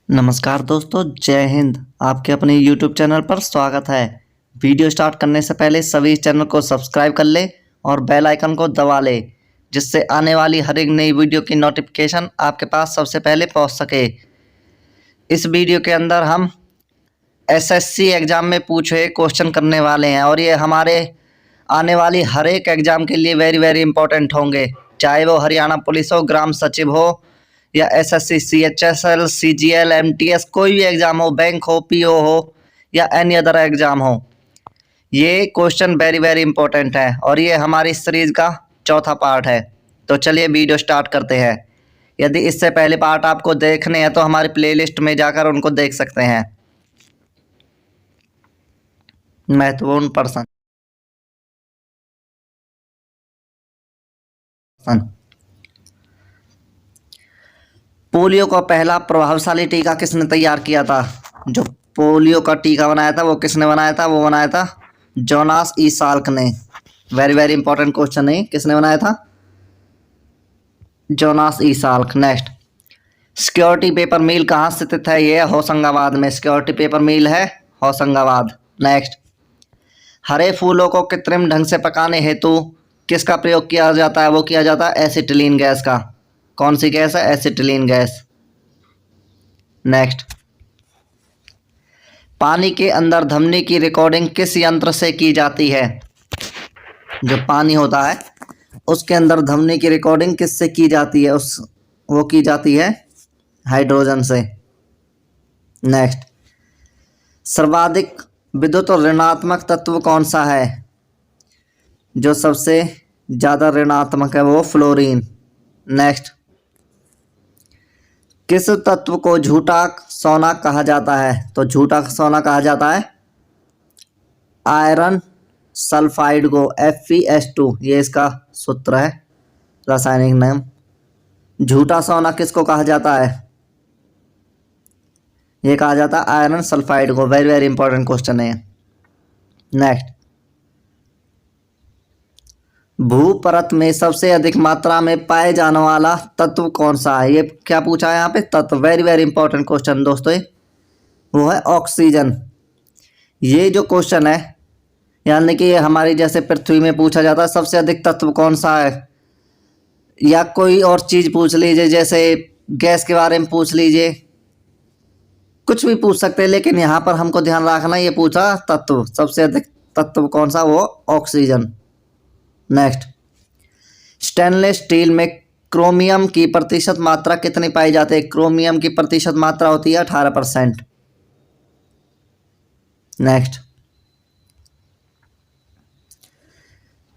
नमस्कार दोस्तों, जय हिंद। आपके अपने YouTube चैनल पर स्वागत है। वीडियो स्टार्ट करने से पहले सभी इस चैनल को सब्सक्राइब कर ले और बेल आइकन को दबा ले, जिससे आने वाली हर एक नई वीडियो की नोटिफिकेशन आपके पास सबसे पहले पहुंच सके। इस वीडियो के अंदर हम एसएससी एग्ज़ाम में पूछे क्वेश्चन करने वाले हैं और ये हमारे आने वाली हर एक एग्ज़ाम के लिए वेरी वेरी इंपॉर्टेंट होंगे, चाहे वो हरियाणा पुलिस हो, ग्राम सचिव हो या एसएससी, सीएचएसएल, सीजीएल, एमटीएस, कोई भी एग्ज़ाम हो, बैंक हो, पीओ हो या एनी अदर एग्ज़ाम हो। ये क्वेश्चन वेरी वेरी इंपॉर्टेंट है और ये हमारी सीरीज़ का चौथा पार्ट है। तो चलिए वीडियो स्टार्ट करते हैं। यदि इससे पहले पार्ट आपको देखने हैं तो हमारी प्लेलिस्ट में जाकर उनको देख सकते हैं। महत्वपूर्ण प्रश्न। पोलियो का पहला प्रभावशाली टीका किसने तैयार किया था? जो पोलियो का टीका बनाया था वो किसने बनाया था? वो बनाया था जोनास ई साल्क ने। वेरी वेरी इंपॉर्टेंट क्वेश्चन है, किसने बनाया था? Jonas E Salk. Next, security paper mill कहाँ स्थित है? ये होशंगाबाद में सिक्योरिटी पेपर मिल है, होशंगाबाद। नेक्स्ट, हरे फूलों को कृत्रिम ढंग से पकाने हेतु किसका प्रयोग किया जाता है? वो किया जाता है एसिटिलीन गैस का। कौन सी गैस है? Acetylene gas. नेक्स्ट, पानी के अंदर धमनी की रिकॉर्डिंग किस यंत्र से की जाती है? जो पानी होता है उसके अंदर धमनी की रिकॉर्डिंग किससे की जाती है? वो की जाती है हाइड्रोजन से। नेक्स्ट, सर्वाधिक विद्युत ऋणात्मक तत्व कौन सा है? जो सबसे ज़्यादा ऋणात्मक है वो फ्लोरीन। नेक्स्ट, किस तत्व को झूठा सोना कहा जाता है? तो झूठा सोना कहा जाता है आयरन सल्फाइड को, FeS2, ये इसका सूत्र है, रासायनिक नाम। झूठा सोना किसको कहा जाता है? ये कहा जाता है आयरन सल्फाइड को। वेरी वेरी इंपॉर्टेंट क्वेश्चन है। नेक्स्ट, भूपरत में सबसे अधिक मात्रा में पाए जाने वाला तत्व कौन सा है? ये क्या पूछा है यहाँ पे? तत्व। वेरी वेरी इंपॉर्टेंट क्वेश्चन दोस्तों, वो है ऑक्सीजन। ये जो क्वेश्चन है, यानी कि हमारी जैसे पृथ्वी में पूछा जाता है सबसे अधिक तत्व कौन सा है, या कोई और चीज़ पूछ लीजिए, जैसे गैस के बारे में पूछ लीजिए, कुछ भी पूछ सकते हैं, लेकिन यहाँ पर हमको ध्यान रखना, ये पूछा तत्व, सबसे अधिक तत्व कौन सा? वो ऑक्सीजन। नेक्स्ट, स्टेनलेस स्टील में क्रोमियम की प्रतिशत मात्रा कितनी पाई जाती है? क्रोमियम की प्रतिशत मात्रा होती है 18%। नेक्स्ट,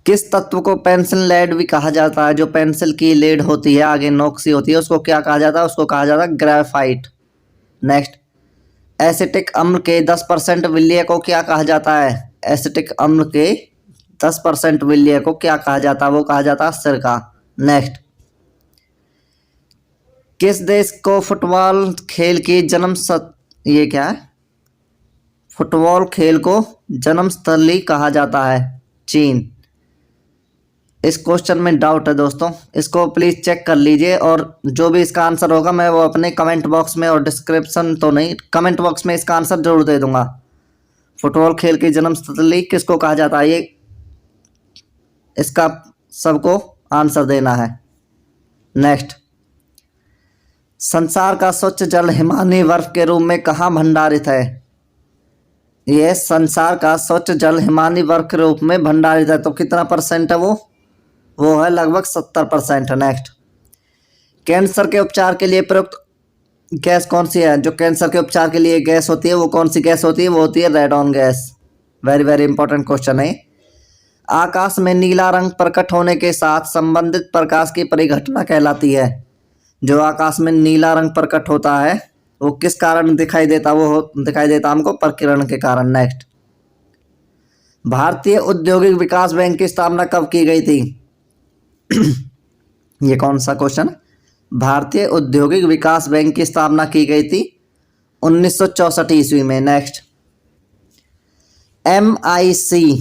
किस तत्व को पेंसिल लेड भी कहा जाता है? जो पेंसिल की लेड होती है, आगे नोक सी होती है, उसको क्या कहा जाता है? उसको कहा जाता है ग्रेफाइट। नेक्स्ट, एसिटिक अम्ल के 10% विलय को क्या कहा जाता है? एसिटिक अम्ल के 10% विलय को क्या कहा जाता है? वो कहा जाता है सिरका। नेक्स्ट, किस देश को फुटबॉल खेल की ये क्या है? फुटबॉल खेल को जन्मस्थली कहा जाता है? चीन। इस क्वेश्चन में डाउट है दोस्तों, इसको प्लीज़ चेक कर लीजिए और जो भी इसका आंसर होगा मैं वो अपने कमेंट बॉक्स में, और डिस्क्रिप्शन तो नहीं, कमेंट बॉक्स में इसका आंसर जरूर दे दूंगा। फुटबॉल खेल की जन्मस्थली किसको कहा जाता है? ये इसका सबको आंसर देना है। नेक्स्ट, संसार का स्वच्छ जल हिमानी बर्फ के रूप में कहाँ भंडारित है? ये संसार का स्वच्छ जल हिमानी बर्फ के रूप में भंडारित है, तो कितना परसेंट है वो है लगभग 70%। नेक्स्ट, कैंसर के उपचार के लिए प्रयुक्त गैस कौन सी है? जो कैंसर के उपचार के लिए गैस होती है वो कौन सी गैस होती है? वो होती है radon gas. Very very important question है। आकाश में नीला रंग प्रकट होने के साथ संबंधित प्रकाश की परिघटना कहलाती है। जो आकाश में नीला रंग प्रकट होता है वो किस कारण दिखाई देता? वो दिखाई देता हमको प्रकीर्णन के कारण। नेक्स्ट, भारतीय औद्योगिक विकास बैंक की स्थापना कब की गई थी? ये कौन सा क्वेश्चन? भारतीय औद्योगिक विकास बैंक की स्थापना की गई थी 1964 ईस्वी में। नेक्स्ट, MIC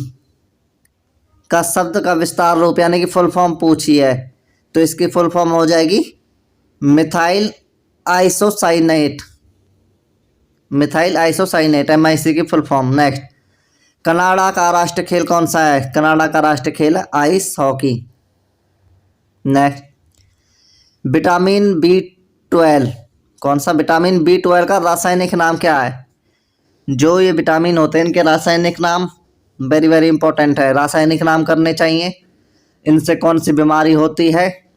का शब्द का विस्तार रूप यानी कि फुल फॉर्म पूछी है, तो इसकी फुल फॉर्म हो जाएगी methyl isocyanate. Methyl isocyanate, MIC की फुल फॉर्म। नेक्स्ट, कनाडा का राष्ट्रीय खेल कौन सा है? कनाडा का राष्ट्रीय खेल है ice hockey. Next, vitamin B12 कौन सा? विटामिन B12 का रासायनिक नाम क्या है? जो ये विटामिन होते हैं इनके रासायनिक नाम वेरी वेरी इंपॉर्टेंट है, रासायनिक नाम करने चाहिए। इनसे कौन सी बीमारी होती है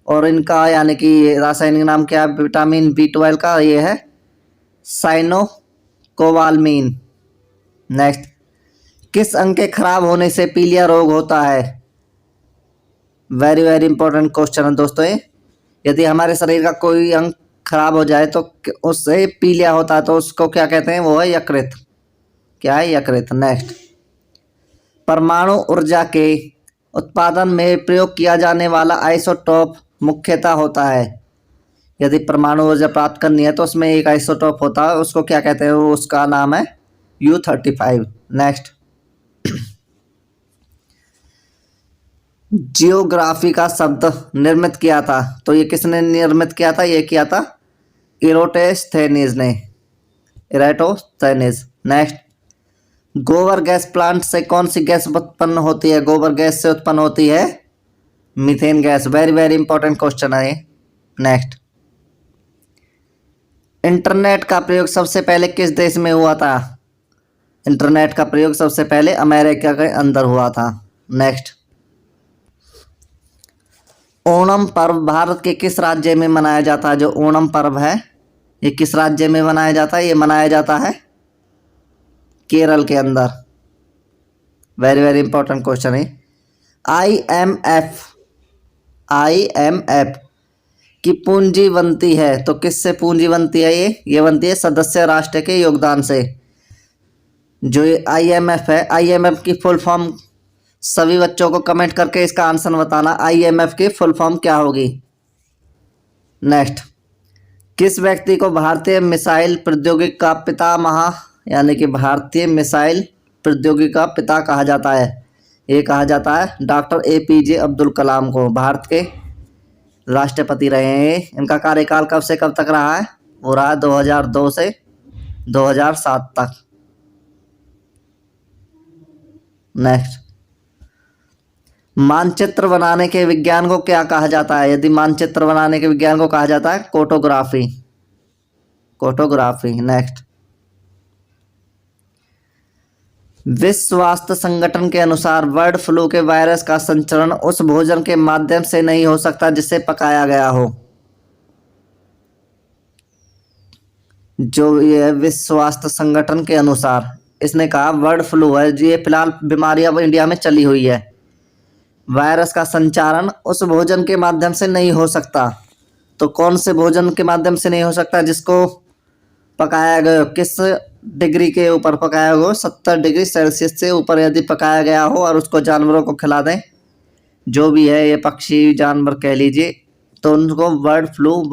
और इनका यानी कि रासायनिक नाम क्या है विटामिन B12 का? ये है साइनोकोबालामीन। नेक्स्ट, किस अंग के खराब होने से पीलिया रोग होता है? वेरी वेरी इंपॉर्टेंट क्वेश्चन है दोस्तों ये। यदि हमारे शरीर का कोई अंग खराब हो जाए तो उससे पीलिया होता है, तो उसको क्या कहते हैं? वो है यकृत। क्या है? यकृत। नेक्स्ट, परमाणु ऊर्जा के उत्पादन में प्रयोग किया जाने वाला आइसोटोप मुख्यतः होता है। यदि परमाणु ऊर्जा प्राप्त करनी है तो उसमें एक आइसोटोप होता है, उसको क्या कहते हैं? उसका नाम है U-35। नेक्स्ट, जियोग्राफी का शब्द निर्मित किया था, तो ये किसने निर्मित किया था? ये किया था इराटोस्थेनीज ने, इराटोस्थेनीज। नेक्स्ट, गोबर गैस प्लांट से कौन सी गैस उत्पन्न होती है? गोबर गैस से उत्पन्न होती है methane gas. Very very important question है ये। नेक्स्ट, इंटरनेट का प्रयोग सबसे पहले किस देश में हुआ था? इंटरनेट का प्रयोग सबसे पहले अमेरिका के अंदर हुआ था। नेक्स्ट, ओणम पर्व भारत के किस राज्य में मनाया जाता है? जो ओणम पर्व है ये किस राज्य में मनाया जाता है? ये मनाया जाता है केरल के अंदर। वेरी वेरी इंपॉर्टेंट क्वेश्चन है। IMF की पूंजी बनती है, तो किससे पूंजी बनती है? ये बनती है सदस्य राष्ट्र के योगदान से। जो ये IMF है, IMF की फुल फॉर्म सभी बच्चों को कमेंट करके इसका आंसर बताना, IMF की फुल फॉर्म क्या होगी। नेक्स्ट, किस व्यक्ति को भारतीय मिसाइल प्रौद्योगिकी का पितामह यानी कि भारतीय मिसाइल प्रौद्योगिकी का पिता कहा जाता है? ये कहा जाता है डॉक्टर APJ अब्दुल कलाम को। भारत के राष्ट्रपति रहे हैं। इनका कार्यकाल कब से कब तक रहा है? वो रहा 2002 से 2007 तक। नेक्स्ट, मानचित्र बनाने के विज्ञान को क्या कहा जाता है? यदि मानचित्र बनाने के विज्ञान को कहा जाता है कार्टोग्राफी। कार्टोग्राफी। नेक्स्ट, विश्व स्वास्थ्य संगठन के अनुसार बर्ड फ्लू के वायरस का संचरण उस भोजन के माध्यम से नहीं हो सकता जिसे पकाया गया हो। जो ये विश्व स्वास्थ्य संगठन के अनुसार इसने कहा बर्ड फ्लू है, ये फिलहाल बीमारी अब इंडिया में चली हुई है, वायरस का संचारण उस भोजन के माध्यम से नहीं हो सकता। तो कौन से भोजन के माध्यम से नहीं हो सकता? जिसको पकाया गया, किस डिग्री के ऊपर पकाया गया? 70 डिग्री सेल्सियस से ऊपर यदि पकाया गया हो और उसको जानवरों को खिला दें, जो भी है ये पक्षी जानवर कह लीजिए, तो उनको बर्ड फ्लू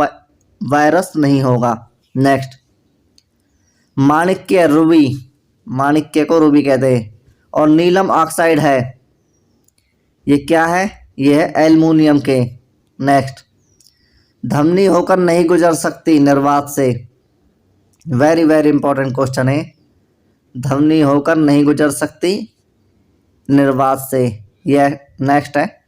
वायरस नहीं होगा। नेक्स्ट, माणिक्य रूबी, माणिक्य को रूबी कहते हैं, और नीलम ऑक्साइड है, ये क्या है? ये है एल्युमिनियम के। नेक्स्ट, धमनी होकर नहीं गुजर सकती निर्वात से। वेरी वेरी इंपॉर्टेंट क्वेश्चन है, धमनी होकर नहीं गुजर सकती निर्वात से। यह नेक्स्ट है,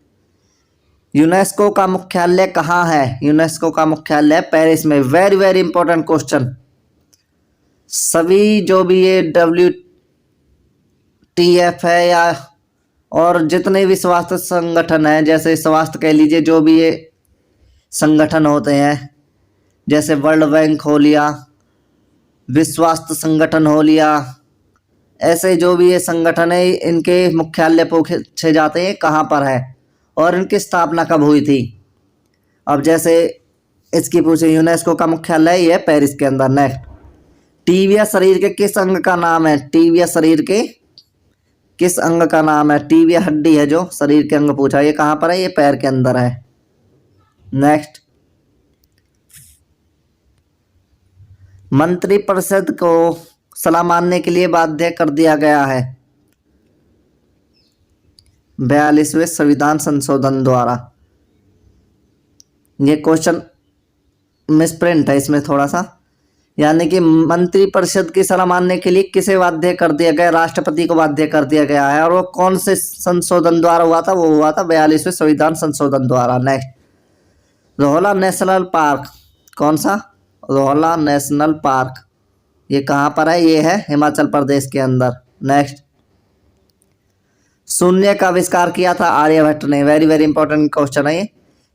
यूनेस्को का मुख्यालय कहाँ है? यूनेस्को का मुख्यालय पेरिस में। Very very important question. सभी जो भी ये WTF है या और जितने भी स्वास्थ्य संगठन हैं, जैसे स्वास्थ्य कह लीजिए, जो भी ये संगठन होते हैं, जैसे वर्ल्ड बैंक हो लिया, विश्व स्वास्थ्य संगठन हो लिया, ऐसे जो भी ये संगठन है इनके मुख्यालय पूछे जाते हैं कहाँ पर है और इनकी स्थापना कब हुई थी। अब जैसे इसकी पूछे यूनेस्को का मुख्यालय ये है पेरिस के अंदर। नेक्स्ट, टीबिया शरीर के किस अंग का नाम है? टीबिया शरीर के किस अंग का नाम है? टीबिया हड्डी है जो शरीर के अंग पूछा, ये कहाँ पर है? ये पैर के अंदर है। नेक्स्ट, मंत्रिपरिषद को सलाह मानने के लिए बाध्य कर दिया गया है 42वें संविधान संशोधन द्वारा। ये क्वेश्चन मिसप्रिंट है इसमें थोड़ा सा, यानी कि मंत्रिपरिषद की सलाह मानने के लिए किसे बाध्य कर दिया गया? राष्ट्रपति को बाध्य कर दिया गया है। और वो कौन से संशोधन द्वारा हुआ था? वो हुआ था 42वें संविधान संशोधन द्वारा। नेक्स्ट, रोहला नेशनल पार्क, कौन सा? रोहला नेशनल पार्क, ये कहाँ पर है? ये है हिमाचल प्रदेश के अंदर। नेक्स्ट, शून्य का आविष्कार किया था आर्यभट्ट ने। वेरी वेरी इंपॉर्टेंट क्वेश्चन है ये।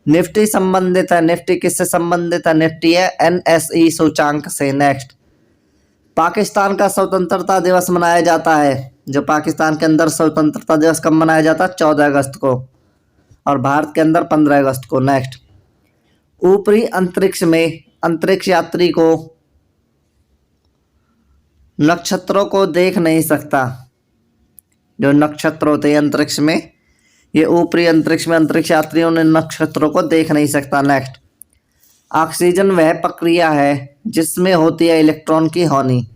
निफ्टी संबंधित है, निफ्टी किससे संबंधित है? निफ्टी है NSE सूचांक से। नेक्स्ट, पाकिस्तान का स्वतंत्रता दिवस मनाया जाता है, जो पाकिस्तान के अंदर स्वतंत्रता दिवस कब मनाया जाता है? 14 अगस्त को, और भारत के अंदर 15 अगस्त को। नेक्स्ट, ऊपरी अंतरिक्ष में अंतरिक्ष यात्री को नक्षत्रों को देख नहीं सकता। जो नक्षत्र होते हैं अंतरिक्ष में, ये ऊपरी अंतरिक्ष में अंतरिक्ष यात्रियों ने नक्षत्रों को देख नहीं सकता। नेक्स्ट, ऑक्सीजन वह प्रक्रिया है जिसमें होती है इलेक्ट्रॉन की हानि।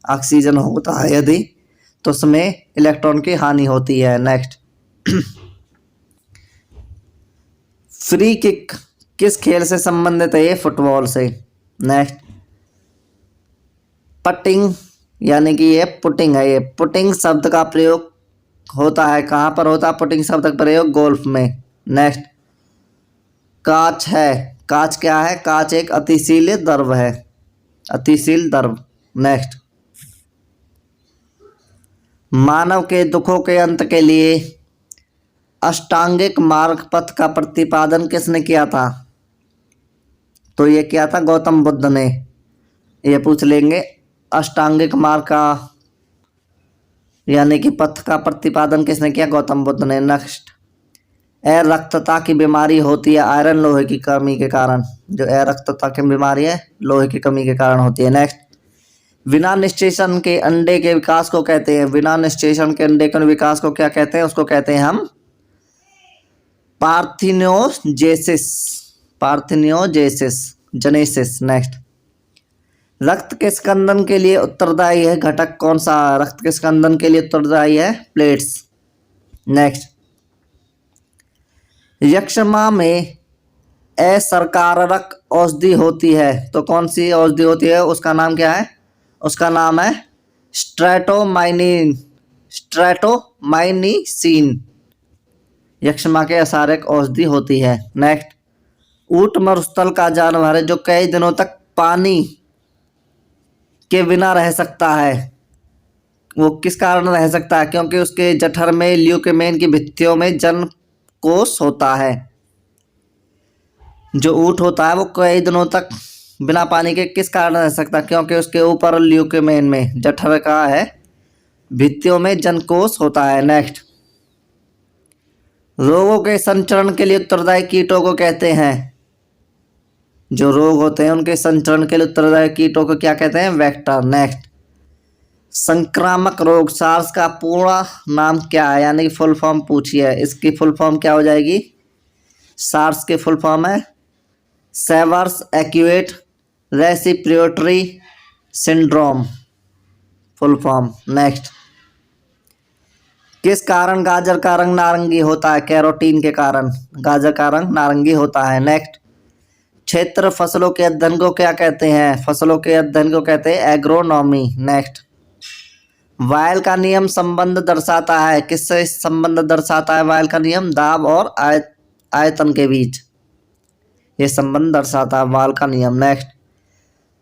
ऑक्सीजन होता है यदि, तो उसमें इलेक्ट्रॉन की हानि होती है। नेक्स्ट, फ्री किक किस खेल से संबंधित है? ये फुटबॉल से। नेक्स्ट, पटिंग यानी कि ये पुटिंग है। ये पुटिंग शब्द का प्रयोग होता है कहाँ पर होता है? पुटिंग शब्द का प्रयोग गोल्फ में। नेक्स्ट, काच है, काच क्या है? काच एक अतिशील द्रव है, अतिशील द्रव। नेक्स्ट, मानव के दुखों के अंत के लिए अष्टांगिक मार्ग पथ का प्रतिपादन किसने किया था? तो ये किया था गौतम बुद्ध ने। ये पूछ लेंगे, अष्टांगिक मार्ग का यानी कि पथ का प्रतिपादन किसने किया? गौतम बुद्ध ने। नेक्स्ट, अरक्तता की बीमारी होती है आयरन लोहे की कमी के कारण। जो अरक्तता की बीमारी है लोहे की कमी के कारण होती है। नेक्स्ट, बिना निषेचन के अंडे के विकास को कहते हैं, बिना निषेचन के अंडे के विकास को क्या कहते हैं? उसको कहते हैं हम पार्थिनोजेसिस, पार्थिनोजेसिस, जेनेसिस। नेक्स्ट, रक्त के स्कंदन के लिए उत्तरदायी है घटक कौन सा? रक्त के स्कंदन के लिए उत्तरदायी है प्लेट्स। नेक्स्ट, यक्ष्मा में असरकारक औषधि होती है, तो कौन सी औषधि होती है? उसका नाम क्या है? उसका नाम है स्ट्रेटोमाइनिन, स्ट्रेटोमाइनिसिन। यक्ष्मा के असारक औषधि होती है। नेक्स्ट, ऊंट मरुस्थल का जानवर है जो कई दिनों तक पानी के बिना रह सकता है। वो किस कारण रह सकता है? क्योंकि उसके जठर में ल्यूकेमेन की भित्तियों में जन कोष होता है। जो ऊंट होता है वो कई दिनों तक बिना पानी के किस कारण रह सकता? क्योंकि उसके ऊपर ल्यूकेमेन में जठर का है भित्तियों में जनकोष होता है। नेक्स्ट, रोगों के संचरण के लिए उत्तरदायी कीटों को कहते हैं। जो रोग होते हैं उनके संचरण के लिए उत्तरदायी कीटों को क्या कहते हैं? वेक्टर। नेक्स्ट, संक्रामक रोग सार्स का पूरा नाम क्या है? यानी कि फुल फॉर्म पूछिए, इसकी फुल फॉर्म क्या हो जाएगी? सार्स की फुल फॉर्म है severe acute respiratory syndrome, full form. Next, किस कारण गाजर का रंग नारंगी होता है? कैरोटीन के कारण गाजर का रंग नारंगी होता है। नेक्स्ट, क्षेत्र फसलों के अध्ययन को क्या कहते हैं? फसलों के अध्ययन को कहते हैं एग्रोनॉमी। नेक्स्ट, वायल का नियम संबंध दर्शाता है, किससे संबंध दर्शाता है? वायल का नियम दाब और आयतन के बीच ये संबंध दर्शाता है वायल का नियम। नेक्स्ट,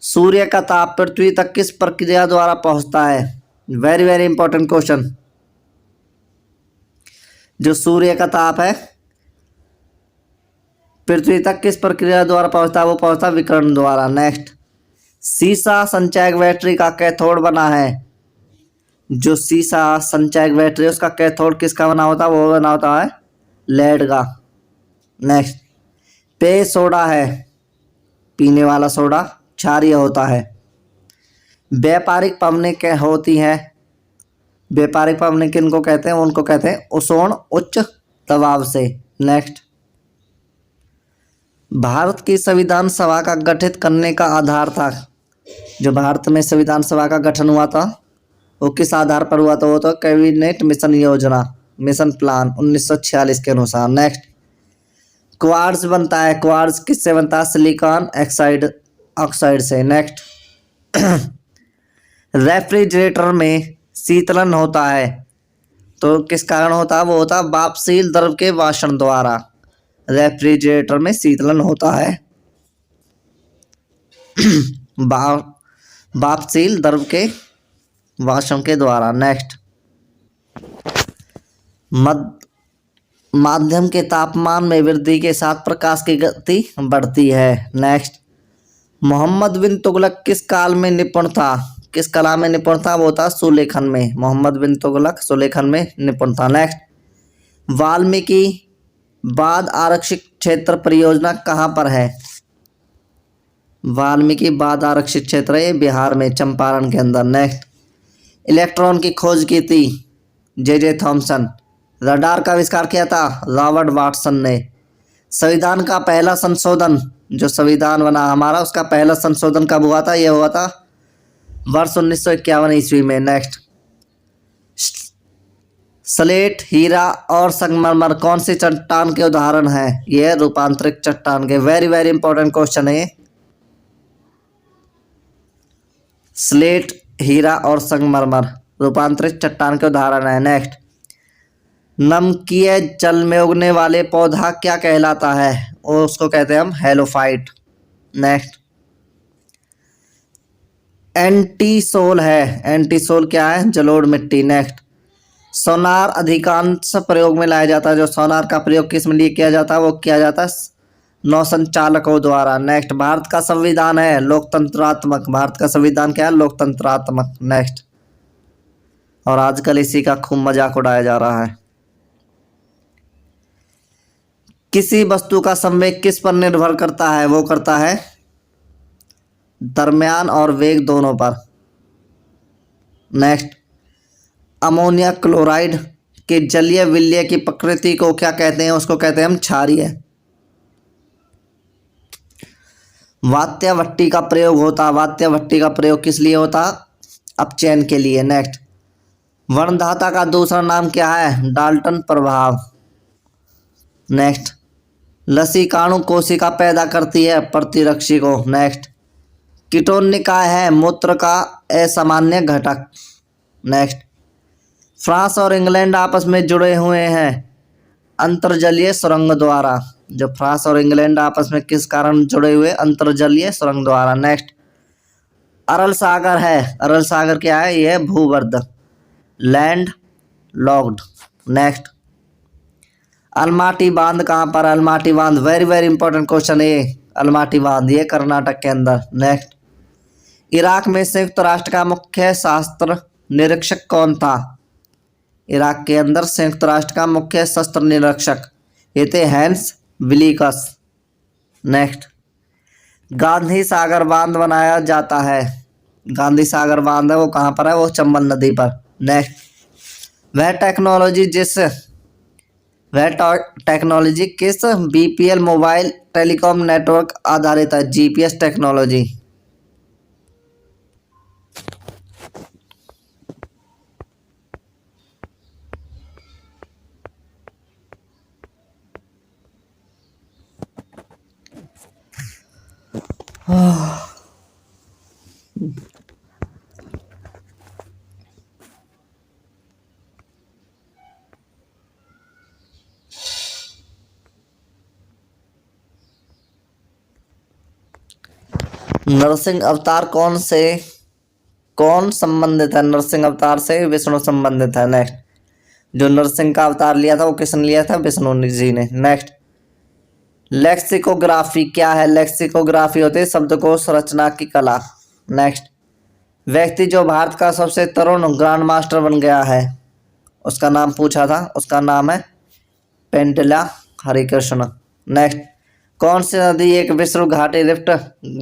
सूर्य का ताप पृथ्वी तक किस प्रक्रिया द्वारा पहुंचता है? Very very important question. जो सूर्य का ताप है पृथ्वी तक किस प्रक्रिया द्वारा पहुंचता है? वो पहुंचता है विकिरण द्वारा। नेक्स्ट, सीसा संचायक बैटरी का कैथोड बना है। जो सीसा संचायक बैटरी है उसका कैथोड किसका बना होता है? वो बना होता है लेड का। नेक्स्ट, पेय सोडा है, पीने वाला सोडा क्षारीय होता है। व्यापारिक पवनें क्या होती हैं? व्यापारिक पवनें किनको कहते हैं? उनको कहते हैं ओजोन उच्च दबाव से। नेक्स्ट, भारत की संविधान सभा का गठित करने का आधार था। जो भारत में संविधान सभा का गठन हुआ था वो किस आधार पर हुआ था? वो तो कैबिनेट मिशन योजना, मिशन प्लान 1946 के अनुसार। नेक्स्ट, क्वार्ट्ज बनता है, क्वार्ट्ज किससे बनता है? सिलिकॉन ऑक्साइड से। नेक्स्ट, रेफ्रिजरेटर में शीतलन होता है तो किस कारण होता है? वो होता है वाष्पशील द्रव के वाष्पन द्वारा। रेफ्रिजरेटर में शीतलन होता है वाष्पशील द्रव के वाष्पन के द्वारा। नेक्स्ट, माध्यम के तापमान में वृद्धि के साथ प्रकाश की गति बढ़ती है। नेक्स्ट, मोहम्मद बिन तुगलक किस काल में निपुण था? किस कला में निपुण था? वो था सुलेखन में। मोहम्मद बिन तुगलक सुलेखन में निपुण था। नेक्स्ट, वाल्मीकि बाद आरक्षित क्षेत्र परियोजना कहाँ पर है? वाल्मीकि बाद आरक्षित क्षेत्र है बिहार में, चंपारण के अंदर। नेक्स्ट, इलेक्ट्रॉन की खोज की थी जे थॉमसन। रडार का आविष्कार किया था रॉबर्ट वाटसन ने। संविधान का पहला संशोधन, जो संविधान बना हमारा, उसका पहला संशोधन कब हुआ था? यह हुआ था वर्ष 1951 ईस्वी में। नेक्स्ट, स्लेट, हीरा और संगमरमर कौन सी चट्टान के उदाहरण हैं? यह रूपांतरित चट्टान के। वेरी वेरी इंपॉर्टेंट क्वेश्चन है। स्लेट, हीरा और संगमरमर रूपांतरित चट्टान के उदाहरण है। नेक्स्ट, नमकीय जल में उगने वाले पौधा क्या कहलाता है? और उसको कहते हैं हम हेलोफाइट। नेक्स्ट, एंटीसोल है। एंटीसोल क्या है? जलोढ़ मिट्टी। नेक्स्ट, सोनार अधिकांश प्रयोग में लाया जाता है। जो सोनार का प्रयोग किस में लिए किया जाता है? वो किया जाता है नौसंचालकों द्वारा। नेक्स्ट, भारत का संविधान है लोकतंत्रात्मक। भारत का संविधान क्या है? लोकतंत्रात्मक। नेक्स्ट, और आजकल इसी का खूब मजाक उड़ाया जा रहा है। किसी वस्तु का संवेग किस पर निर्भर करता है? वो करता है द्रव्यमान और वेग दोनों पर। नेक्स्ट, अमोनिया क्लोराइड के जलीय विलय की प्रकृति को क्या कहते हैं? उसको कहते हैं हम क्षारीय। वात्या भट्टी का प्रयोग होता। वात्या भट्टी का प्रयोग किस लिए होता? अपचयन के लिए। नेक्स्ट, वर्णधाता का दूसरा नाम क्या है? डाल्टन प्रभाव। नेक्स्ट, लसीकाणु कोशिका पैदा करती है प्रतिरक्षी को। नेक्स्ट, कीटोन निकाय है मूत्र का असामान्य घटक। नेक्स्ट, फ्रांस और इंग्लैंड आपस में जुड़े हुए हैं अंतर्जलीय सुरंग द्वारा। जो फ्रांस और इंग्लैंड आपस में किस कारण जुड़े हुए? अंतर्जलीय सुरंग द्वारा। नेक्स्ट, अरल सागर है। अरल सागर क्या है? यह भूबर्ध, लैंड लॉक्ड। नेक्स्ट, अलमाटी बांध कहाँ पर? अलमाटी बांध, वेरी वेरी इंपॉर्टेंट क्वेश्चन है ये। अलमाटी बांध ये कर्नाटक के अंदर। नेक्स्ट, इराक में संयुक्त राष्ट्र का मुख्य शस्त्र निरीक्षक कौन था? इराक के अंदर संयुक्त राष्ट्र का मुख्य शस्त्र निरीक्षक ये थे हैंस विलिकस। नेक्स्ट, गांधी सागर बांध बनाया जाता है। गांधी सागर बांध है वो कहाँ पर है? वो चंबल नदी पर। नेक्स्ट, वह टेक्नोलॉजी किस बीपीएल मोबाइल टेलीकॉम नेटवर्क आधारित है? GPS technology. नरसिंह अवतार कौन संबंधित है? नरसिंह अवतार से विष्णु संबंधित है। नेक्स्ट, जो नरसिंह का अवतार लिया था वो किसने लिया था? विष्णु जी ने। नेक्स्ट, लेक्सिकोग्राफी क्या है? लेक्सिकोग्राफी होती है शब्दकोश रचना की कला। नेक्स्ट, व्यक्ति जो भारत का सबसे तरुण ग्रैंड मास्टर बन गया है उसका नाम पूछा था, उसका नाम है पेंडला हरिकृष्ण। नेक्स्ट, कौन सी नदी एक विश्व घाटी रिफ्ट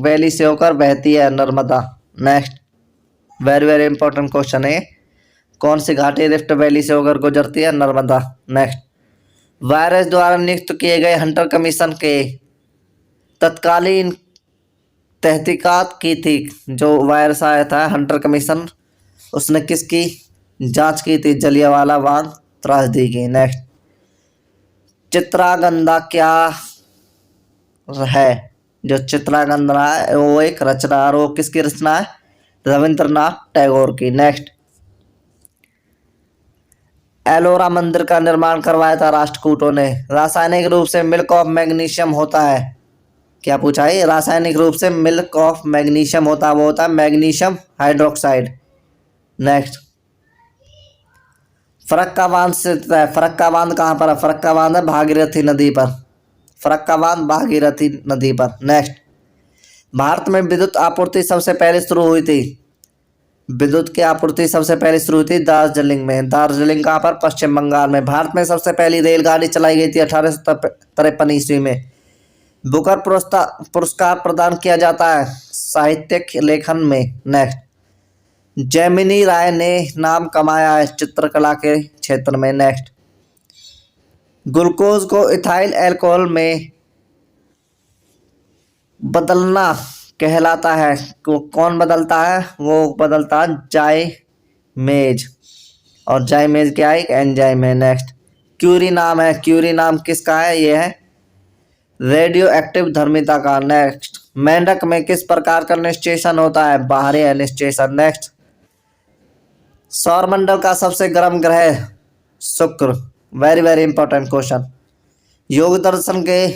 वैली से होकर बहती है? Narmada. Next, very very important question है। कौन सी घाटी रिफ्ट वैली से होकर गुजरती है? नर्मदा। नेक्स्ट, वायरस द्वारा नियुक्त किए गए हंटर कमीशन के तत्कालीन तहकीकात की थी। जो वायरस आया था हंटर कमीशन, उसने किसकी जांच की थी? जलियांवाला बाग त्रासदी की। नेक्स्ट, चित्रागंधा क्या है? जो चित्रागंधा है वो एक रचना, और वो किसकी रचना है? रविंद्रनाथ टैगोर की। नेक्स्ट, एलोरा मंदिर का निर्माण करवाया था राष्ट्रकूटों ने। रासायनिक रूप से मिल्क ऑफ मैग्नीशियम होता है। क्या पूछा है? रासायनिक रूप से मिल्क ऑफ मैग्नीशियम होता है, वो होता है मैग्नीशियम हाइड्रोक्साइड। नेक्स्ट, फरक्का बांध स्थित है। फरक्का बांध कहाँ पर है? फरक्का बांध है भागीरथी नदी पर। फरक्का बांध भागीरथी नदी पर। नेक्स्ट, भारत में विद्युत आपूर्ति सबसे पहले शुरू हुई थी। विद्युत की आपूर्ति सबसे पहले शुरू हुई थी दार्जिलिंग में। दार्जिलिंग कहाँ पर? पश्चिम बंगाल में। भारत में सबसे पहली रेलगाड़ी चलाई गई थी 1853 ईस्वी में। बुकर पुरस्कार प्रदान किया जाता है साहित्यिक लेखन में। नेक्स्ट, जैमिनी राय ने नाम कमाया है चित्रकला के क्षेत्र में। नेक्स्ट, ग्लूकोज को इथाइल अल्कोहल में बदलना कहलाता है। कौन बदलता है? वो बदलता है जाइमेज। और जाइमेज क्या है? एक एंजाइम है। नेक्स्ट, क्यूरी नाम है। क्यूरी नाम किसका है? ये है रेडियो एक्टिव धर्मिता का। नेक्स्ट, मेंढक में किस प्रकार का निश्चेषण होता है? बाहरी निश्चेषण। नेक्स्ट, सौरमंडल का सबसे गर्म ग्रह शुक्र। Very very important question. योग दर्शन के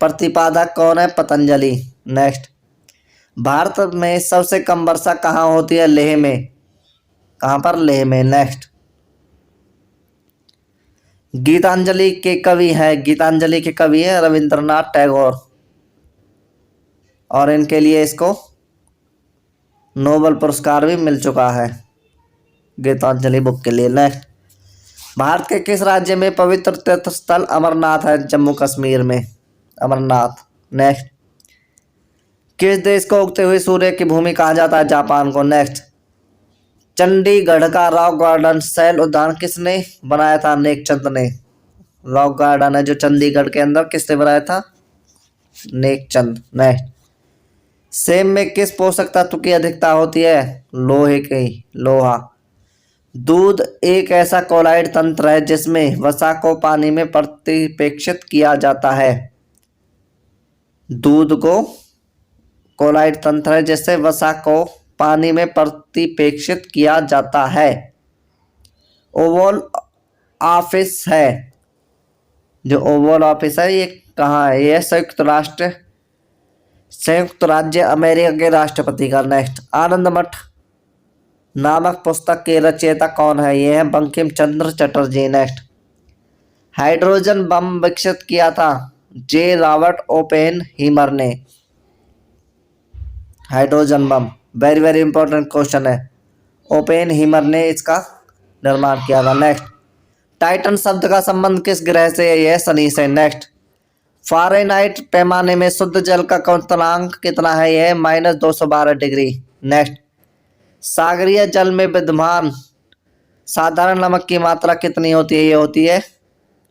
प्रतिपादक कौन है? पतंजलि। नेक्स्ट, भारत में सबसे कम वर्षा कहाँ होती है? लेह में। कहाँ पर? लेह में। नेक्स्ट, गीतांजलि के कवि है। गीतांजलि के कवि है रविंद्रनाथ टैगोर, और इनके लिए इसको नोबेल पुरस्कार भी मिल चुका है गीतांजलि बुक के लिए। नेक्स्ट, भारत के किस राज्य में पवित्र तीर्थ स्थल अमरनाथ है? जम्मू कश्मीर में अमरनाथ। नेक्स्ट, किस देश को उगते हुए सूर्य की भूमि कहा जाता है? जापान को। नेक्स्ट, चंडीगढ़ का रॉक गार्डन शैल उद्यान किसने बनाया था? नेकचंद ने। रॉक गार्डन है जो चंडीगढ़ के अंदर, किसने बनाया था? नेकचंद। नेक्स्ट, सेब में किस पोषक तत्व की अधिकता होती है? लोहे की। लोहा। दूध एक ऐसा कोलाइड तंत्र है जिसमें वसा को पानी में प्रतिपेक्षित किया जाता है। दूध को कोलाइड तंत्र है जिससे वसा को पानी में प्रतिपेक्षित किया जाता है। ओवल ऑफिस है, जो ओवल ऑफिस है ये कहाँ है? ये संयुक्त राज्य अमेरिका के राष्ट्रपति का। नेक्स्ट, आनंद मठ नामक पुस्तक के रचयिता कौन है? ये है Bankim Chandra Chatterjee. Next, hydrogen bomb विकसित किया था जे रॉबर्ट ओपेनहीमर ने। Hydrogen bomb very very important question है। ओपेनहीमर ने इसका निर्माण किया था। नेक्स्ट, टाइटन शब्द का संबंध किस ग्रह से है? यह शनि से। नेक्स्ट, फ़ारेनहाइट पैमाने में शुद्ध जल का क्वथनांक कितना है? यह -212 डिग्री। नेक्स्ट, सागरीय जल में विद्यमान साधारण नमक की मात्रा कितनी होती है? ये होती है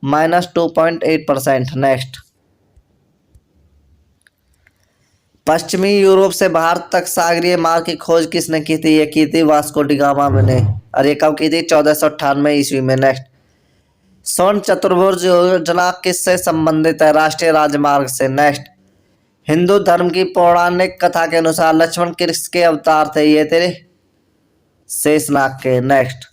-2.8%। नेक्स्ट, पश्चिमी यूरोप से भारत तक सागरीय मार्ग की खोज किसने की थी? ये की थी वास्को डी गामा ने। और ये कब की थी? 1498 ईस्वी में। नेक्स्ट, स्वर्ण चतुर्भुज योजना किससे संबंधित है? राष्ट्रीय राजमार्ग से। नेक्स्ट, हिंदू धर्म की पौराणिक कथा के अनुसार लक्ष्मण किसके अवतार थे? ये थे शेषनाग के। नेक्स्ट,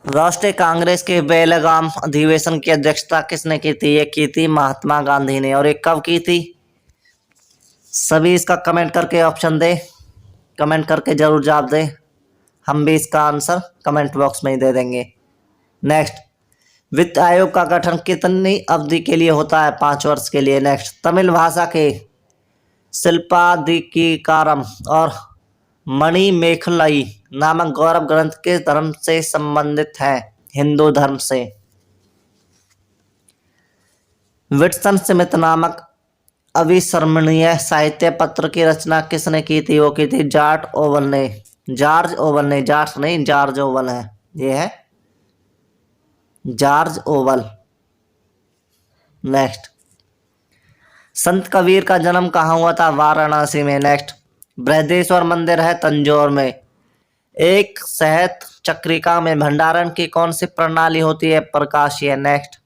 राष्ट्रीय कांग्रेस के बेलगाम अधिवेशन की अध्यक्षता किसने की थी? ये की थी महात्मा गांधी ने। और ये कब की थी? सभी इसका कमेंट करके ऑप्शन दे, कमेंट करके जरूर जवाब दे, हम भी इसका आंसर कमेंट बॉक्स में ही दे देंगे। नेक्स्ट, वित्त आयोग का गठन कितनी अवधि के लिए होता है? 5 वर्ष के लिए। नेक्स्ट, तमिल भाषा के शिल्पाधिकारम और मणिमेखलाई नामक गौरव ग्रंथ किस धर्म से संबंधित है? हिंदू धर्म से। विट्सन स्मिथ नामक अविस्मरणीय साहित्य पत्र की रचना किसने की थी? वो की थी जॉर्ज ओवल ने। जॉर्ज ओवल ने, जॉर्ज नहीं, जॉर्ज ओवल है, ये है जॉर्ज ओवल। नेक्स्ट, संत कबीर का जन्म कहाँ हुआ था? वाराणसी में। नेक्स्ट, बृहदेश्वर मंदिर है तंजौर में। एक शहद चक्रिका में भंडारण की कौन सी प्रणाली होती है? प्रकाशीय। नेक्स्ट,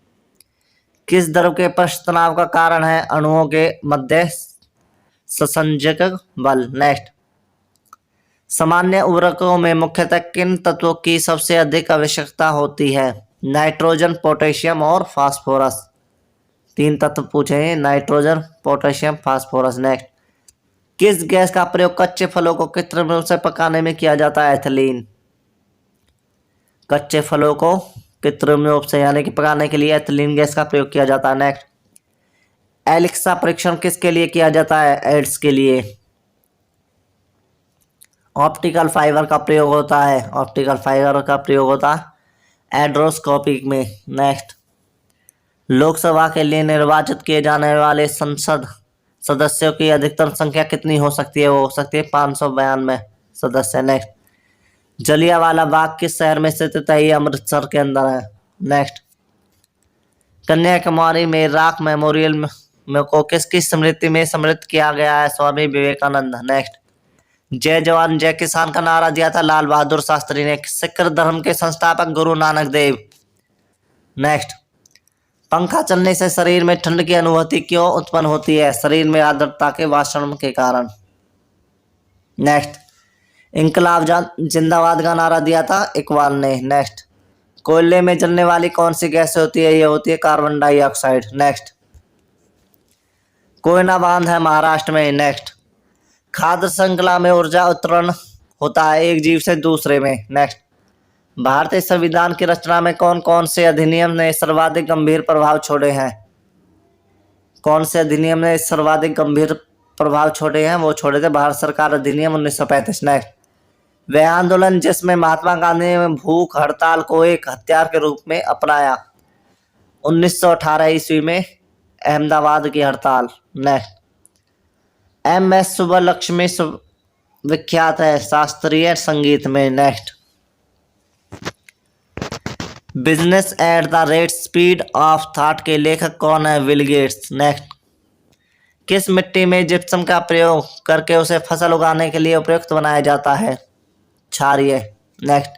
किस द्रव के पृष्ठ तनाव का कारण है? अणुओं के मध्य संसंजक बल। नेक्स्ट, सामान्य उर्वरकों में मुख्यतः किन तत्वों की सबसे अधिक आवश्यकता होती है? नाइट्रोजन, पोटेशियम और फास्फोरस। 3 तत्व पूछे हैं, नाइट्रोजन, पोटेशियम, फास्फोरस। नेक्स्ट, किस गैस का प्रयोग कच्चे फलों को कृत्रिम रूप से पकाने में किया जाता है? एथिलीन। कच्चे फलों को कृत्रिम रूप से यानी कि पकाने के लिए एथिलीन गैस का प्रयोग किया जाता है। नेक्स्ट, एलिक्सा परीक्षण किसके लिए किया जाता है? एड्स के लिए। ऑप्टिकल फाइबर का प्रयोग होता है, ऑप्टिकल फाइबर का प्रयोग होता है एंडोस्कोपी में। नेक्स्ट, लोकसभा के लिए निर्वाचित किए जाने वाले संसद सदस्यों की अधिकतम संख्या कितनी हो सकती है? वो हो सकती है 592 सदस्य। नेक्स्ट, जलियांवाला बाग किस शहर में स्थित है? ये अमृतसर के अंदर है। नेक्स्ट, कन्याकुमारी में रॉक मेमोरियल में को किसकी स्मृति में समृद्ध किया गया है? स्वामी विवेकानंद। नेक्स्ट, जय जवान जय किसान का नारा दिया था लाल बहादुर शास्त्री ने। सिख धर्म के संस्थापक गुरु नानक देव। नेक्स्ट, पंखा चलने से शरीर में ठंड की अनुभूति क्यों उत्पन्न होती है? शरीर में आर्द्रता के वाष्ण के कारण। नेक्स्ट, इंकलाब जिंदाबाद का नारा दिया था इकबाल ने। नेक्स्ट, कोयले में जलने वाली कौन सी गैस होती है? ये होती है कार्बन डाइऑक्साइड। नेक्स्ट, कोयना बांध है महाराष्ट्र में। नेक्स्ट, खाद्य श्रृंखला में ऊर्जा उत्तरण होता है एक जीव से दूसरे में। नेक्स्ट, भारतीय संविधान की रचना में कौन कौन से अधिनियम ने सर्वाधिक गंभीर प्रभाव छोड़े हैं? कौन से अधिनियम ने सर्वाधिक गंभीर प्रभाव छोड़े हैं? वो छोड़े थे भारत सरकार अधिनियम 1935। नेक्स्ट, वह आंदोलन जिसमें महात्मा गांधी ने भूख हड़ताल को एक हथियार के रूप में अपनाया? 1918 ईस्वी में अहमदाबाद की हड़ताल। नेक्स्ट, MS सुब्बलक्ष्मी विख्यात है शास्त्रीय संगीत में। Next, business at the rate speed of thought के लेखक कौन है? Will gets. नेक्स्ट, किस मिट्टी में जिप्सम का प्रयोग करके उसे फसल उगाने के लिए उपयुक्त बनाया जाता है? क्षारीय। नेक्स्ट,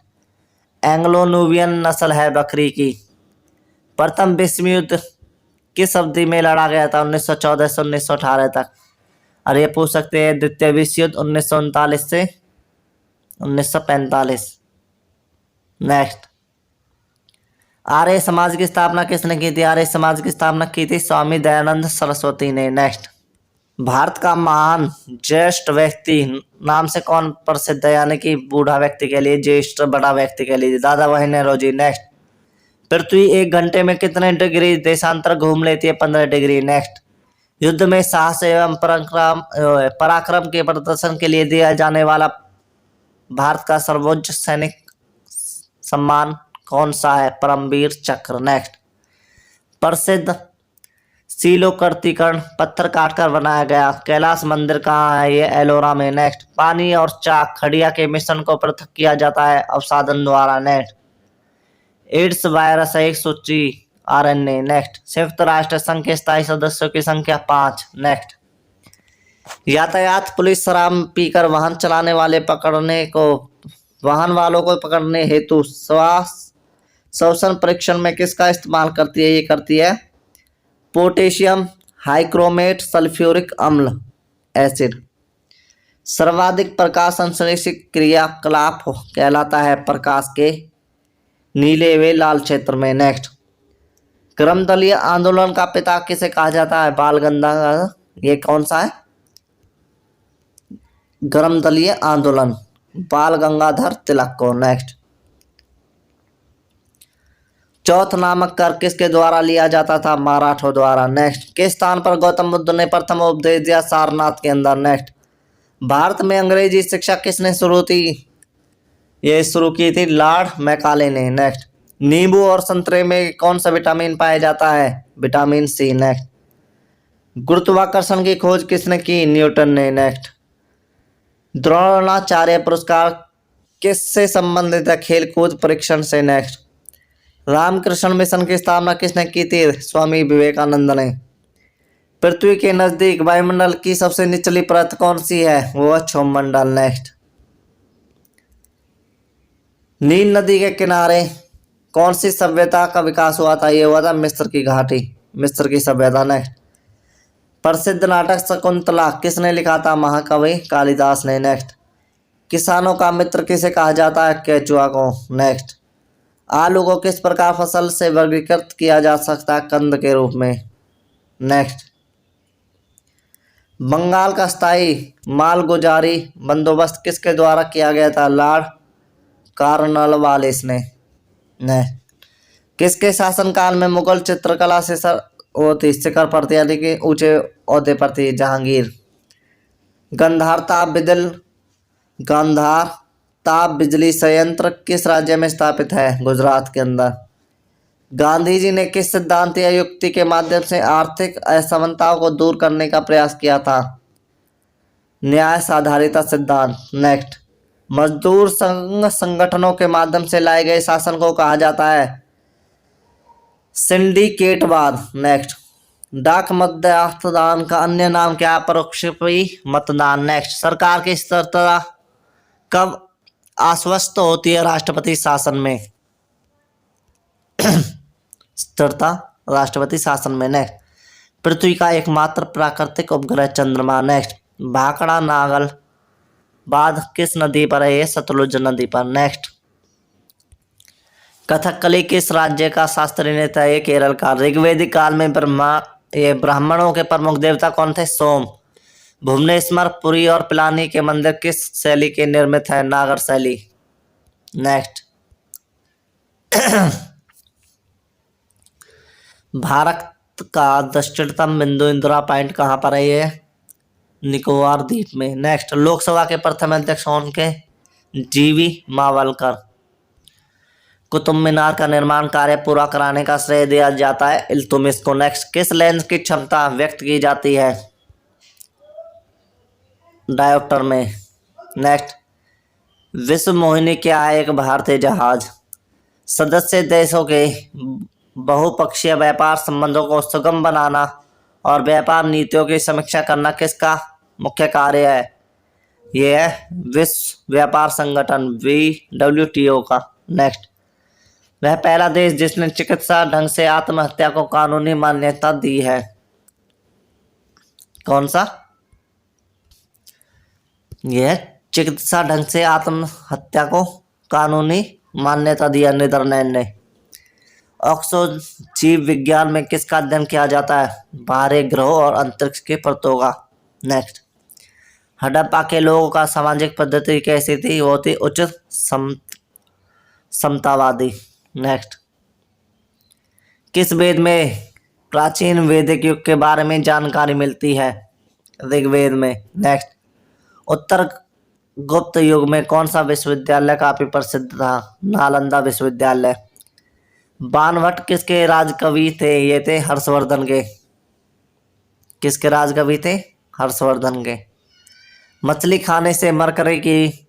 एंग्लो नूबियन नस्ल है बकरी की। प्रथम विश्व युद्ध किस अवधि में लड़ा गया था? 1914 से 1918 तक। और ये पूछ सकते हैं द्वितीय विश्व युद्ध 1939 से 1945। नेक्स्ट, आर्य समाज की स्थापना किसने की थी? आर्य समाज की स्थापना की थी स्वामी दयानंद सरस्वती ने। नेक्स्ट, भारत का महान ज्येष्ठ व्यक्ति नाम से कौन प्रसिद्ध है? यानी कि बूढ़ा व्यक्ति के लिए, ज्येष्ठ बड़ा व्यक्ति के लिए दादा भाई नेहरू जी। नेक्स्ट, पृथ्वी 1 घंटे में कितने डिग्री देशांतर घूम लेती है? 15 डिग्री। नेक्स्ट, युद्ध में साहस एवं पराक्रम के प्रदर्शन के लिए दिया जाने वाला भारत का सर्वोच्च सैनिक सम्मान कौन सा है? परमवीर चक्र। नेक्स्ट, प्रसिद्ध सीलोकर्तीकरण पत्थर काटकर बनाया गया कैलाश मंदिर कहाँ है? ये एलोरा में। नेक्स्ट, पानी और चाक खड़िया के मिश्रण को पृथक किया जाता है अवसादन द्वारा। नेक्स्ट, एड्स वायरस है एक सूची RNA। नेक्स्ट, संयुक्त राष्ट्र संघ के स्थायी सदस्यों की संख्या 5। नेक्स्ट, यातायात पुलिस शराब पीकर वाहन चलाने वाले वाहन वालों को पकड़ने हेतु श्वसन परीक्षण में किसका इस्तेमाल करती है? ये करती है पोटेशियम हाइक्रोमेट सल्फ्यूरिक अम्ल एसिड। सर्वाधिक प्रकाश संश्लेषित क्रियाकलाप कहलाता है प्रकाश के नीले व लाल क्षेत्र में। नेक्स्ट, गर्मदलीय आंदोलन का पिता किसे कहा जाता है? बाल गंगाधर। ये कौन सा है? गर्मदलीय आंदोलन बाल गंगाधर तिलक को। नेक्स्ट, चौथ नामक कर किसके द्वारा लिया जाता था? मराठों द्वारा। नेक्स्ट, किस स्थान पर गौतम बुद्ध ने प्रथम उपदेश दिया? सारनाथ के अंदर। नेक्स्ट, भारत में अंग्रेजी शिक्षा किसने शुरू की? ये शुरू की थी लॉर्ड मैकाले ने। नेक्स्ट, नींबू और संतरे में कौन सा विटामिन पाया जाता है? Vitamin C। नेक्स्ट, गुरुत्वाकर्षण की खोज किसने की? न्यूटन ने। नेक्स्ट, द्रोणाचार्य पुरस्कार किससे संबंधित है? खेलकूद परीक्षण से। नेक्स्ट, रामकृष्ण मिशन की स्थापना किसने की थी? स्वामी विवेकानंद ने। पृथ्वी के नजदीक वायुमंडल की सबसे निचली परत कौन सी है? वो है क्षोभमंडल। नेक्स्ट, नील नदी के किनारे कौन सी सभ्यता का विकास हुआ था? ये हुआ था मिस्र की घाटी, मिस्र की सभ्यता। नेक्स्ट, प्रसिद्ध नाटक शकुंतला किसने लिखा था? महाकवि कालिदास ने। नेक्स्ट, किसानों का मित्र किसे कहा जाता है? केचुआ को। नेक्स्ट, आलू को किस प्रकार फसल से वर्गीकृत किया जा सकता है? कंद के रूप में। नेक्स्ट, बंगाल का स्थायी मालगुजारी बंदोबस्त किसके द्वारा किया गया था? लॉर्ड कॉर्नवालिस ने। किसके शासनकाल में मुगल चित्रकला से शिखर पर थी, यानी कि ऊंचे ओहदे पर थी? जहांगीर। गांधार ताप बिजली संयंत्र किस राज्य में स्थापित है? गुजरात के अंदर। गांधी जी ने किस सिद्धांत या युक्ति के माध्यम से आर्थिक असमानताओं को दूर करने का प्रयास किया था? न्याय आधारिता सिद्धांत। नेक्स्ट, मजदूर संघ संगठनों के माध्यम से लाए गए शासन को कहा जाता है? सिंडिकेटवाद। नेक्स्ट, डाक मतदान का अन्य नाम क्या? परोक्ष मतदान। नेक्स्ट, सरकार की स्थिरता कब आश्वस्त होती है? राष्ट्रपति शासन में। स्थिरता राष्ट्रपति शासन में। नेक्स्ट, पृथ्वी का एकमात्र प्राकृतिक उपग्रह चंद्रमा। नेक्स्ट, भाखड़ा नागल बांध किस नदी पर है? सतलुज नदी पर। नेक्स्ट, कथकली किस राज्य का शास्त्रीय नृत्य है? केरल का। ऋग्वेदिक काल में ब्राह्मणों के प्रमुख देवता कौन थे? सोम। भुवनेश्वर, पुरी और पिलानी के मंदिर किस शैली के निर्मित है? नागर शैली। नेक्स्ट, भारत का दक्षिणतम बिंदु इंदिरा पॉइंट कहाँ पर है? ये निकोबार द्वीप में। नेक्स्ट, लोकसभा के प्रथम अध्यक्ष कौन के? जीवी मावलकर। कुतुब मीनार का निर्माण कार्य पूरा कराने का श्रेय दिया जाता है इल्तुतमिश को। नेक्स्ट, किस लेंस की क्षमता व्यक्त की जाती है? डायोप्टर में। नेक्स्ट, विश्व मोहिनी क्या है? एक भारतीय जहाज। सदस्य देशों के बहुपक्षीय व्यापार संबंधों को सुगम बनाना और व्यापार नीतियों की समीक्षा करना किसका मुख्य कार्य है? यह है विश्व व्यापार संगठन WTO का। नेक्स्ट, वह पहला देश जिसने चिकित्सा ढंग से आत्महत्या को कानूनी मान्यता दी है? कौन सा? यह चिकित्सा ढंग से आत्महत्या को कानूनी मान्यता दिया नीदरलैंड ने। ऑक्सो जीव विज्ञान में किसका अध्ययन किया जाता है? बाहरी ग्रहों और अंतरिक्ष की परतों का। नेक्स्ट, हड़प्पा के लोगों का सामाजिक पद्धति कैसी थी? वो थी उचित समतावादी। नेक्स्ट, किस वेद में प्राचीन वैदिक युग के बारे में जानकारी मिलती है? ऋग्वेद में। नेक्स्ट, उत्तर गुप्त युग में कौन सा विश्वविद्यालय काफी प्रसिद्ध था? नालंदा विश्वविद्यालय। बाणभट्ट किसके राजकवि थे? ये थे हर्षवर्धन के। किसके राजकवि थे? हर्षवर्धन के। मछली खाने से मरकरी की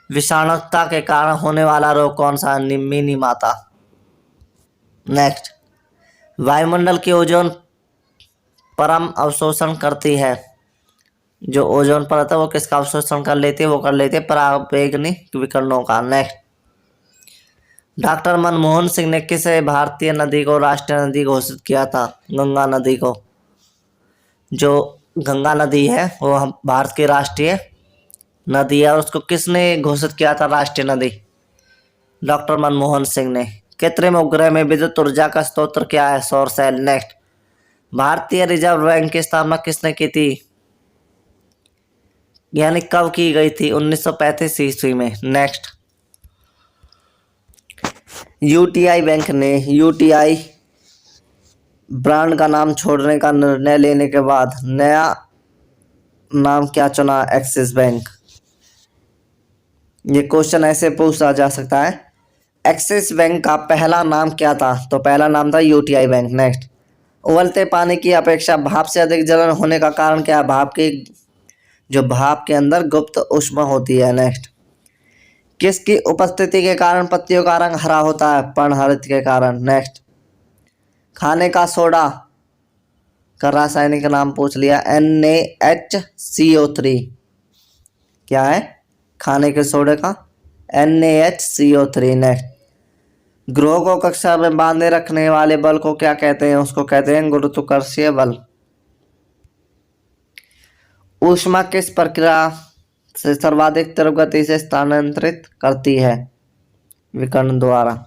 विषाणुता के कारण होने वाला रोग कौन सा? निम्मी माता। नेक्स्ट, वायुमंडल की ओजोन परम अवशोषण करती है? जो ओजोन परत है वो किसका अवशोषण कर लेती है? वो कर लेती है पराबैंगनी विकिरणों का। नेक्स्ट, डॉक्टर मनमोहन सिंह ने किस भारतीय नदी को राष्ट्रीय नदी घोषित किया था? गंगा नदी को। जो गंगा नदी है वो भारत की राष्ट्रीय नदी है और उसको किसने घोषित किया था राष्ट्रीय नदी? डॉक्टर मनमोहन सिंह ने। कृत्रिम उपग्रह में विद्युत ऊर्जा का स्रोत क्या है? सौर सेल। नेक्स्ट, भारतीय रिजर्व बैंक की स्थापना किसने की थी? यानी कब की गई थी? 1935 ईस्वी में। नेक्स्ट, UTI बैंक ने UTI ब्रांड का नाम छोड़ने का निर्णय लेने के बाद नया नाम क्या चुना? Axis bank. ये क्वेश्चन ऐसे पूछा जा सकता है, एक्सिस बैंक का पहला नाम क्या था? तो पहला नाम था UTI बैंक। नेक्स्ट, उबलते पानी की अपेक्षा भाप से अधिक जलन होने का कारण क्या है? भाप के अंदर गुप्त ऊष्मा होती है। नेक्स्ट, किसकी उपस्थिति के कारण पत्तियों का रंग हरा होता है? पर्णहरित के कारण। नेक्स्ट, खाने का सोडा का रासायनिक नाम पूछ लिया, NaHCO3। क्या है खाने के सोडे का? NaHCO3। नेक्स्ट, ग्रहों को कक्षा में बांधे रखने वाले बल को क्या कहते हैं? उसको कहते हैं गुरुत्वाकर्षीय बल। ऊष्मा किस प्रक्रिया से सर्वाधिक तीव्र गति से स्थानांतरित करती है? विकर्ण द्वारा।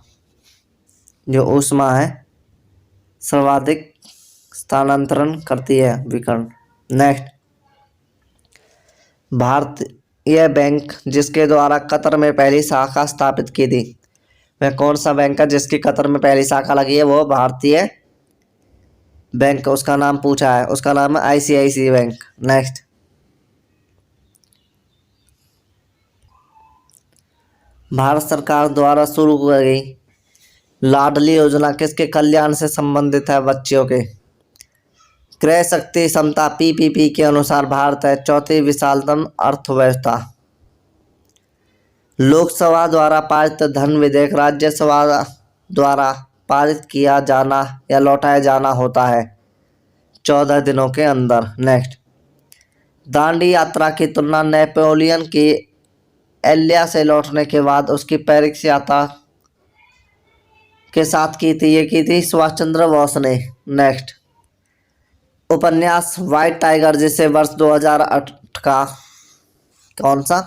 जो ऊष्मा है सर्वाधिक स्थानांतरण करती है विकर्ण। नेक्स्ट, भारतीय बैंक जिसके द्वारा कतर में पहली शाखा स्थापित की थी, वह कौन सा बैंक है जिसकी कतर में पहली शाखा लगी है? वो भारतीय बैंक, उसका नाम पूछा है, उसका नाम है आईसीआईसी बैंक। नेक्स्ट, भारत सरकार द्वारा शुरू की गई लाडली योजना किसके कल्याण से संबंधित है? बच्चियों के। क्रय शक्ति समता पीपीपी के अनुसार भारत है चौथी विशालतम अर्थव्यवस्था। लोकसभा द्वारा पारित धन विधेयक राज्यसभा द्वारा पारित किया जाना या लौटाया जाना होता है 14 दिनों के अंदर। नेक्स्ट, दांडी यात्रा की तुलना नेपोलियन की एलिया से लौटने के बाद उसकी पेरिस यात्रा के साथ की थी। ये की थी सुभाष चंद्र बोस ने। नेक्स्ट, उपन्यास व्हाइट टाइगर जिसे वर्ष 2008 का कौन सा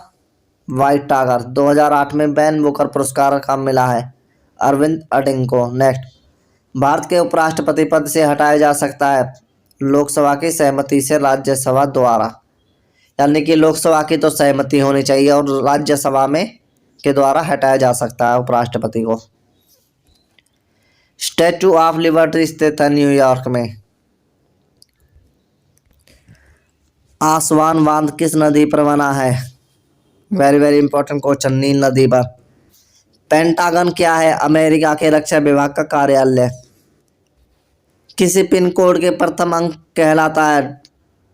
व्हाइट टाइगर 2008 में बैन बुकर पुरस्कार का मिला है? अरविंद अडिंग को। नेक्स्ट, भारत के उपराष्ट्रपति पद से हटाया जा सकता है लोकसभा की सहमति से राज्यसभा द्वारा। यानी कि लोकसभा की तो सहमति होनी चाहिए और राज्यसभा में के द्वारा हटाया जा सकता है उपराष्ट्रपति को। स्टैचू ऑफ लिबर्टी स्थित है न्यूयॉर्क में। आसवान बांध किस नदी पर बना है? वेरी वेरी इंपॉर्टेंट क्वेश्चन, नील नदी पर। पेंटागन क्या है? अमेरिका के रक्षा विभाग का कार्यालय। किसी पिन कोड के प्रथम अंक कहलाता है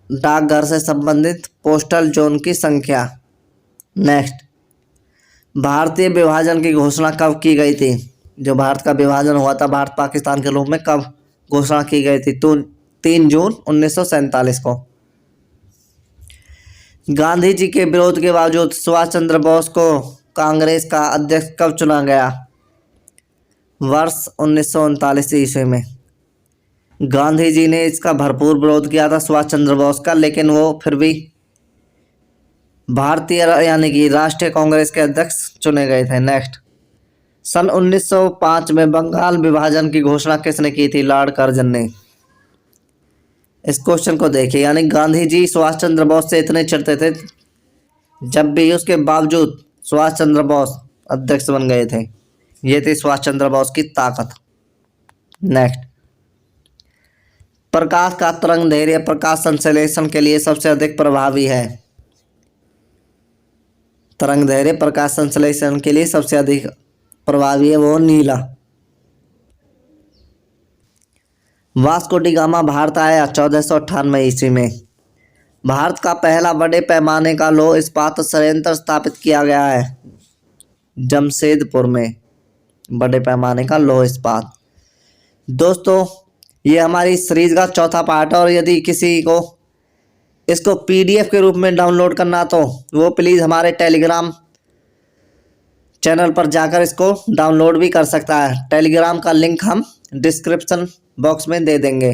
डाकघर से संबंधित पोस्टल जोन की संख्या। नेक्स्ट, भारतीय विभाजन की घोषणा कब की गई थी? जो भारत का विभाजन हुआ था भारत पाकिस्तान के रूप में, कब घोषणा की गई थी? तो 3 जून 1947 को। गांधी जी के विरोध के बावजूद सुभाष चंद्र बोस को कांग्रेस का अध्यक्ष कब चुना गया? वर्ष 1939 ईस्वी में। गांधी जी ने इसका भरपूर विरोध किया था सुभाष चंद्र बोस का, लेकिन वो फिर भी भारतीय यानी कि राष्ट्रीय कांग्रेस के अध्यक्ष चुने गए थे। नेक्स्ट, सन 1905 में बंगाल विभाजन की घोषणा किसने की थी? लॉर्ड कर्जन ने। इस क्वेश्चन को देखिए, यानी गांधी जी सुभाष चंद्र बोस से इतने चिढ़ते थे, जब भी उसके बावजूद सुभाष चंद्र बोस अध्यक्ष बन गए थे। ये थी सुभाष चंद्र बोस की ताकत। नेक्स्ट, प्रकाश का तरंग दैर्घ्य प्रकाश संश्लेषण के लिए सबसे अधिक प्रभावी है। तरंग दैर्घ्य प्रकाश संश्लेषण के लिए सबसे अधिक प्रभावी है वो नीला। वास्को डी गामा भारत आया 1498 ईस्वी में। भारत का पहला बड़े पैमाने का लौह इस्पात संयंत्र स्थापित किया गया है जमशेदपुर में। बड़े पैमाने का लौह इस्पात। दोस्तों, ये हमारी सीरीज का चौथा पार्ट है और यदि किसी को इसको पीडीएफ के रूप में डाउनलोड करना तो वो प्लीज़ हमारे टेलीग्राम चैनल पर जाकर इसको डाउनलोड भी कर सकता है। टेलीग्राम का लिंक हम डिस्क्रिप्शन बॉक्स में दे देंगे।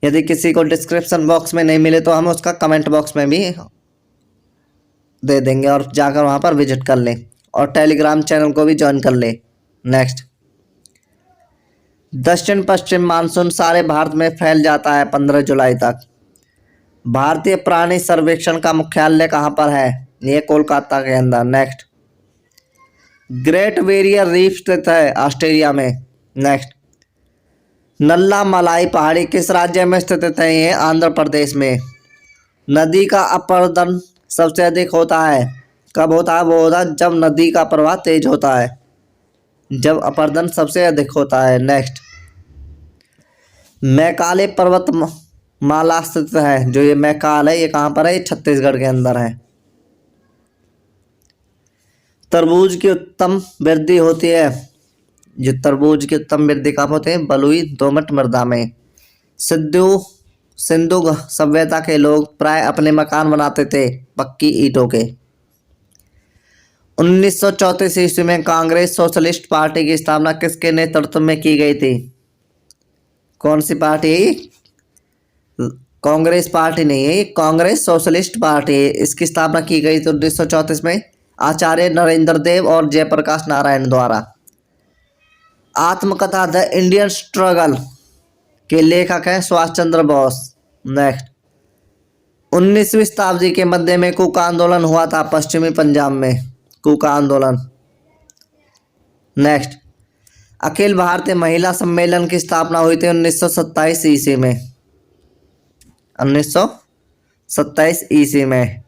यदि किसी को डिस्क्रिप्शन बॉक्स में नहीं मिले तो हम उसका कमेंट बॉक्स में भी दे देंगे और जाकर वहाँ पर विजिट कर लें और टेलीग्राम चैनल को भी ज्वाइन कर लें। नेक्स्ट, दक्षिण पश्चिम मानसून सारे भारत में फैल जाता है 15 जुलाई तक। भारतीय प्राणी सर्वेक्षण का मुख्यालय कहाँ पर है? ये कोलकाता के अंदर। नेक्स्ट, ग्रेट बैरियर रीफ स्थित है ऑस्ट्रेलिया में। नेक्स्ट, नल्ला मलाई पहाड़ी किस राज्य में स्थित है? ये आंध्र प्रदेश में। नदी का अपरदन सबसे अधिक होता है कब होता है? वो होता है जब नदी का प्रवाह तेज होता है, जब अपरदन सबसे अधिक होता है। नेक्स्ट, मैकाले पर्वत माला स्थित है। जो ये मैकाल है ये कहाँ पर है? ये छत्तीसगढ़ के अंदर है। तरबूज की उत्तम वृद्धि होती है। जो तरबूज की उत्तम वृद्धि कहाँ होते हैं? बलुई दोमट मृदा में। सिंधु सभ्यता के लोग प्राय अपने मकान बनाते थे पक्की ईंटों के। 1934 ईस्वी में कांग्रेस सोशलिस्ट पार्टी की स्थापना किसके नेतृत्व में की गई थी? कौन सी पार्टी? कांग्रेस पार्टी नहीं है, ये कांग्रेस सोशलिस्ट पार्टी है। इसकी स्थापना की गई थी 1934 में आचार्य नरेंद्र देव और जयप्रकाश नारायण द्वारा। आत्मकथा द इंडियन स्ट्रगल के लेखक हैं सुभाष चंद्र बोस। नेक्स्ट, 19वीं शताब्दी के मध्य में कुका आंदोलन हुआ था पश्चिमी पंजाब में, कुका आंदोलन। नेक्स्ट, अखिल भारतीय महिला सम्मेलन की स्थापना हुई थी 1927 ईस्वी में, 1927 ईस्वी में।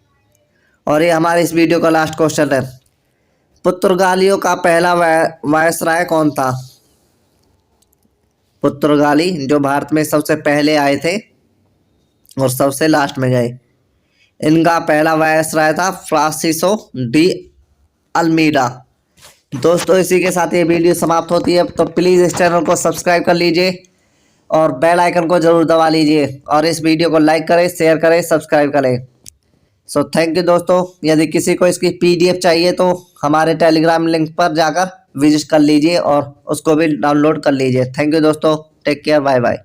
और ये हमारे इस वीडियो का लास्ट क्वेश्चन है, पुर्तगालियों का पहला वायसराय कौन था? पुर्तगाली जो भारत में सबसे पहले आए थे और सबसे लास्ट में गए, इनका पहला वायसराय था फ्रांसिसो डी अल्मीडा। दोस्तों इसी के साथ ये वीडियो समाप्त होती है, तो प्लीज़ इस चैनल को सब्सक्राइब कर लीजिए और बेल आइकन को ज़रूर दबा लीजिए और इस वीडियो को लाइक करें, शेयर करें, सब्सक्राइब करें। सो थैंक यू दोस्तों। यदि किसी को इसकी PDF चाहिए तो हमारे टेलीग्राम लिंक पर जाकर विजिट कर लीजिए और उसको भी डाउनलोड कर लीजिए। थैंक यू दोस्तों, टेक केयर, बाय बाय।